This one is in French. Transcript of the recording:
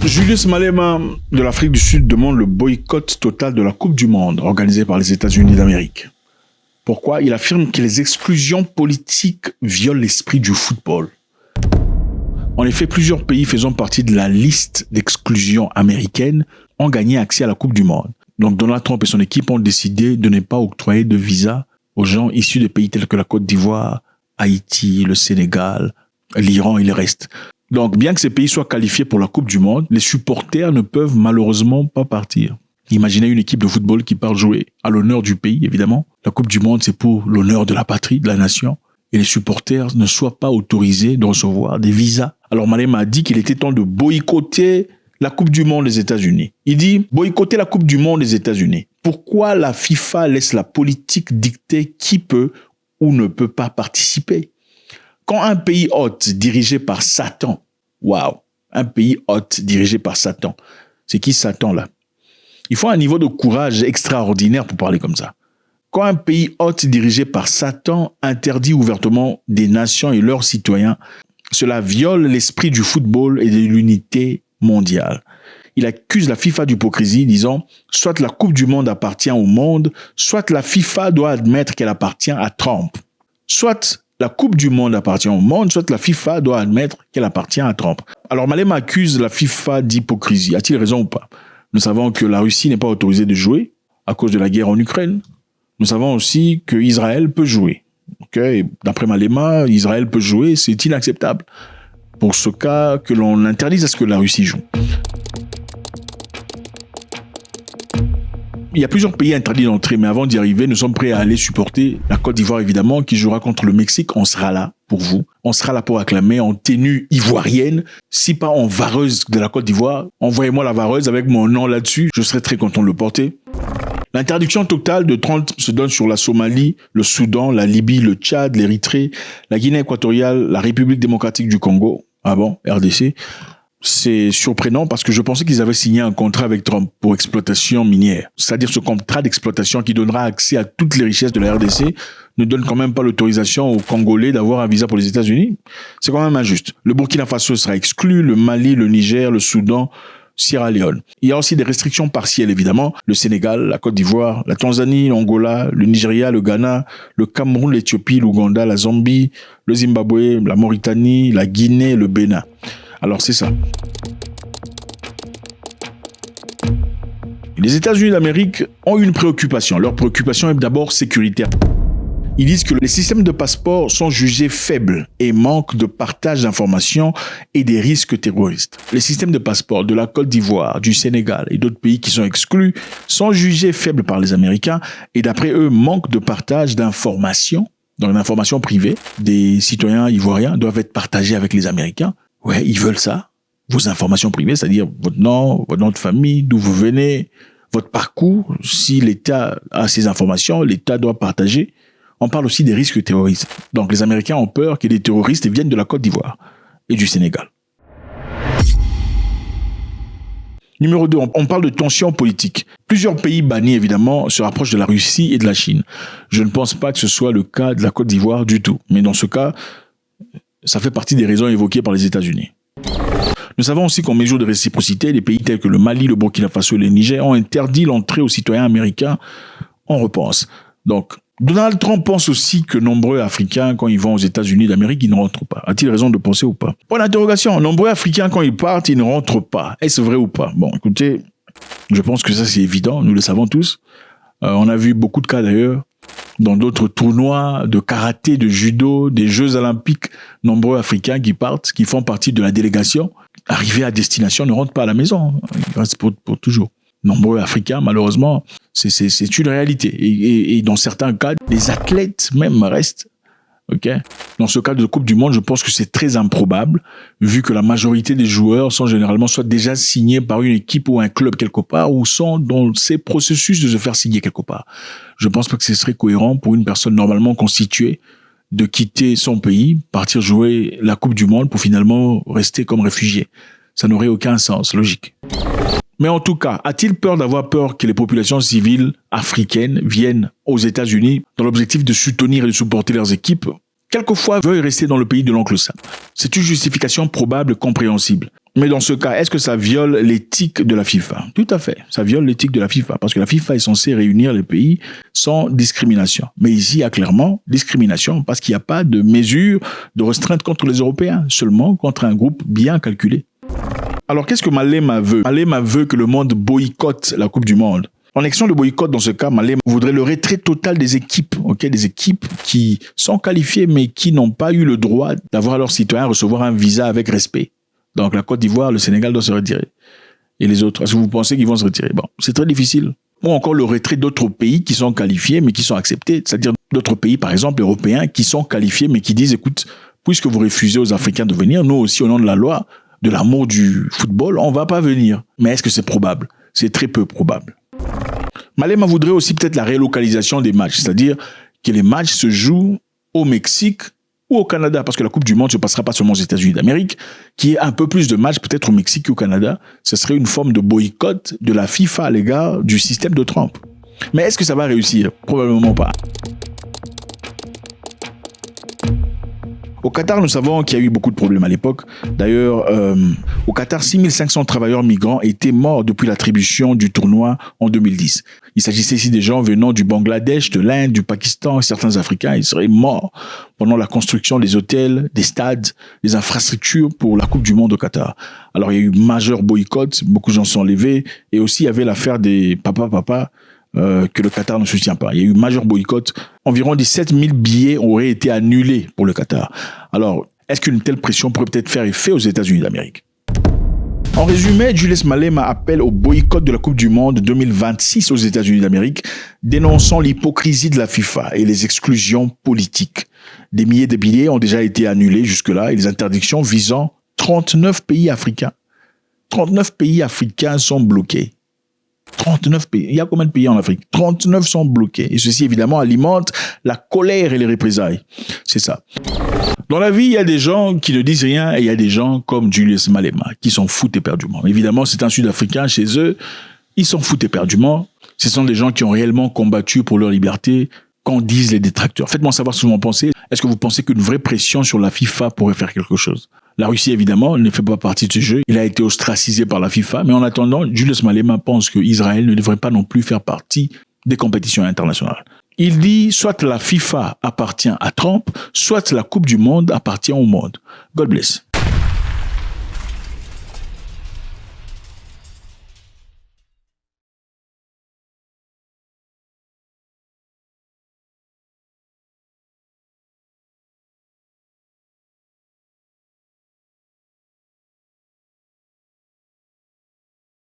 Julius Malema de l'Afrique du Sud demande le boycott total de la Coupe du Monde organisée par les États-Unis d'Amérique. Pourquoi? Il affirme que les exclusions politiques violent l'esprit du football. En effet, plusieurs pays faisant partie de la liste d'exclusion américaine ont gagné accès à la Coupe du Monde. Donc Donald Trump et son équipe ont décidé de ne pas octroyer de visa aux gens issus de pays tels que la Côte d'Ivoire, Haïti, le Sénégal, l'Iran et le reste. Donc, bien que ces pays soient qualifiés pour la Coupe du Monde, les supporters ne peuvent malheureusement pas partir. Imaginez une équipe de football qui part jouer à l'honneur du pays, évidemment. La Coupe du Monde, c'est pour l'honneur de la patrie, de la nation. Et les supporters ne soient pas autorisés de recevoir des visas. Alors, Malema a dit qu'il était temps de boycotter la Coupe du Monde des États-Unis. Il dit boycotter la Coupe du Monde des États-Unis. Pourquoi la FIFA laisse la politique dicter qui peut ou ne peut pas participer? Quand un pays hôte dirigé par Satan, un pays hôte dirigé par Satan, c'est qui Satan là? Il faut un niveau de courage extraordinaire pour parler comme ça. Quand un pays hôte dirigé par Satan interdit ouvertement des nations et leurs citoyens, cela viole l'esprit du football et de l'unité mondiale. Il accuse la FIFA d'hypocrisie, disant « Soit la Coupe du Monde appartient au monde, soit la FIFA doit admettre qu'elle appartient à Trump. Soit la Coupe du Monde appartient au monde, soit la FIFA doit admettre qu'elle appartient à Trump. » Alors Malema accuse la FIFA d'hypocrisie. A-t-il raison ou pas? Nous savons que la Russie n'est pas autorisée de jouer à cause de la guerre en Ukraine. Nous savons aussi qu'Israël peut jouer. Okay? D'après Malema, Israël peut jouer, c'est inacceptable. Pour ce cas que l'on interdise à ce que la Russie joue. Il y a plusieurs pays interdits d'entrer, mais avant d'y arriver, nous sommes prêts à aller supporter la Côte d'Ivoire, évidemment, qui jouera contre le Mexique. On sera là pour vous. On sera là pour acclamer en tenue ivoirienne, si pas en vareuse de la Côte d'Ivoire. Envoyez-moi la vareuse avec mon nom là-dessus. Je serai très content de le porter. L'interdiction totale de 30 se donne sur la Somalie, le Soudan, la Libye, le Tchad, l'Érythrée, la Guinée équatoriale, la République démocratique du Congo. Ah bon, RDC. C'est surprenant parce que je pensais qu'ils avaient signé un contrat avec Trump pour exploitation minière. C'est-à-dire ce contrat d'exploitation qui donnera accès à toutes les richesses de la RDC ne donne quand même pas l'autorisation aux Congolais d'avoir un visa pour les États-Unis. C'est quand même injuste. Le Burkina Faso sera exclu, le Mali, le Niger, le Soudan, Sierra Leone. Il y a aussi des restrictions partielles, évidemment. Le Sénégal, la Côte d'Ivoire, la Tanzanie, l'Angola, le Nigeria, le Ghana, le Cameroun, l'Éthiopie, l'Ouganda, la Zambie, le Zimbabwe, la Mauritanie, la Guinée, le Bénin. Alors c'est ça. Les États-Unis d'Amérique ont une préoccupation. Leur préoccupation est d'abord sécuritaire. Ils disent que les systèmes de passeport sont jugés faibles et manquent de partage d'informations et des risques terroristes. Les systèmes de passeport de la Côte d'Ivoire, du Sénégal et d'autres pays qui sont exclus sont jugés faibles par les Américains et d'après eux manquent de partage d'informations. Donc l'information privée des citoyens ivoiriens doivent être partagées avec les Américains. Ouais, ils veulent ça. Vos informations privées, c'est-à-dire votre nom de famille, d'où vous venez, votre parcours. Si l'État a ces informations, l'État doit partager. On parle aussi des risques terroristes. Donc les Américains ont peur que des terroristes viennent de la Côte d'Ivoire et du Sénégal. Numéro 2, on parle de tensions politiques. Plusieurs pays bannis, évidemment, se rapprochent de la Russie et de la Chine. Je ne pense pas que ce soit le cas de la Côte d'Ivoire du tout. Mais dans ce cas, ça fait partie des raisons évoquées par les États-Unis. Nous savons aussi qu'en mesure de réciprocité, les pays tels que le Mali, le Burkina Faso et le Niger ont interdit l'entrée aux citoyens américains. On repense. Donc, Donald Trump pense aussi que nombreux Africains, quand ils vont aux États-Unis d'Amérique, ils ne rentrent pas. A-t-il raison de penser ou pas? Point d'interrogation. Nombreux Africains, quand ils partent, ils ne rentrent pas. Est-ce vrai ou pas? Bon, écoutez, je pense que ça c'est évident. Nous le savons tous. On a vu beaucoup de cas d'ailleurs dans d'autres tournois de karaté, de judo, des Jeux olympiques. Nombreux Africains qui partent, qui font partie de la délégation, arrivés à destination, ne rentrent pas à la maison. Ils restent pour toujours. Nombreux Africains, malheureusement, c'est une réalité. Et dans certains cas, les athlètes même restent. Okay? Dans ce cas de Coupe du Monde, je pense que c'est très improbable, vu que la majorité des joueurs sont généralement soit déjà signés par une équipe ou un club quelque part, ou sont dans ces processus de se faire signer quelque part. Je pense pas que ce serait cohérent pour une personne normalement constituée de quitter son pays, partir jouer la Coupe du Monde pour finalement rester comme réfugié. Ça n'aurait aucun sens, logique. Mais en tout cas, a-t-il d'avoir peur que les populations civiles africaines viennent aux États-Unis dans l'objectif de soutenir et de supporter leurs équipes, quelquefois veuillent rester dans le pays de l'oncle Sam? C'est une justification probable et compréhensible. Mais dans ce cas, est-ce que ça viole l'éthique de la FIFA? Tout à fait, ça viole l'éthique de la FIFA, parce que la FIFA est censée réunir les pays sans discrimination. Mais ici, il y a clairement discrimination, parce qu'il n'y a pas de mesure de restreinte contre les Européens, seulement contre un groupe bien calculé. Alors, qu'est-ce que Malema veut? Malema veut que le monde boycotte la Coupe du Monde. En action de boycott, dans ce cas, Malema voudrait le retrait total des équipes, des équipes qui sont qualifiées, mais qui n'ont pas eu le droit d'avoir leurs citoyens recevoir un visa avec respect. Donc, la Côte d'Ivoire, le Sénégal doit se retirer. Et les autres, est-ce que vous pensez qu'ils vont se retirer? Bon, c'est très difficile. Ou encore le retrait d'autres pays qui sont qualifiés, mais qui sont acceptés. C'est-à-dire d'autres pays, par exemple, européens, qui sont qualifiés, mais qui disent, écoute, puisque vous refusez aux Africains de venir, nous aussi, au nom de la loi, de l'amour du football, on va pas venir. Mais est-ce que c'est probable? C'est très peu probable. Malema voudrait aussi peut-être la relocalisation des matchs. C'est-à-dire que les matchs se jouent au Mexique ou au Canada, parce que la Coupe du Monde ne se passera pas seulement aux États-Unis d'Amérique, qui est un peu plus de matchs peut-être au Mexique qu'au Canada. Ce serait une forme de boycott de la FIFA à l'égard du système de Trump. Mais est-ce que ça va réussir? Probablement pas. Au Qatar, nous savons qu'il y a eu beaucoup de problèmes à l'époque. D'ailleurs, au Qatar, 6500 travailleurs migrants étaient morts depuis l'attribution du tournoi en 2010. Il s'agissait ici des gens venant du Bangladesh, de l'Inde, du Pakistan, certains Africains. Ils seraient morts pendant la construction des hôtels, des stades, des infrastructures pour la Coupe du Monde au Qatar. Alors, il y a eu majeur boycott, beaucoup de gens sont levés. Et aussi, il y avait l'affaire des papa, que le Qatar ne soutient pas. Il y a eu majeur boycott. Environ 17 000 billets auraient été annulés pour le Qatar. Alors, est-ce qu'une telle pression pourrait peut-être faire effet aux États-Unis d'Amérique? En résumé, Julius Malema appelle au boycott de la Coupe du Monde 2026 aux États-Unis d'Amérique, dénonçant l'hypocrisie de la FIFA et les exclusions politiques. Des milliers de billets ont déjà été annulés jusque-là et les interdictions visant 39 pays africains. 39 pays africains sont bloqués. 39 pays. Il y a combien de pays en Afrique? 39 sont bloqués. Et ceci, évidemment, alimente la colère et les représailles. C'est ça. Dans la vie, il y a des gens qui ne disent rien et il y a des gens comme Julius Malema qui s'en foutent éperdument. Évidemment, c'est un Sud-Africain chez eux. Ils s'en foutent éperdument. Ce sont des gens qui ont réellement combattu pour leur liberté, qu'en disent les détracteurs. Faites-moi savoir ce que vous en pensez. Est-ce que vous pensez qu'une vraie pression sur la FIFA pourrait faire quelque chose? La Russie, évidemment, ne fait pas partie de ce jeu. Il a été ostracisé par la FIFA. Mais en attendant, Julius Malema pense qu'Israël ne devrait pas non plus faire partie des compétitions internationales. Il dit, soit la FIFA appartient à Trump, soit la Coupe du Monde appartient au monde. God bless.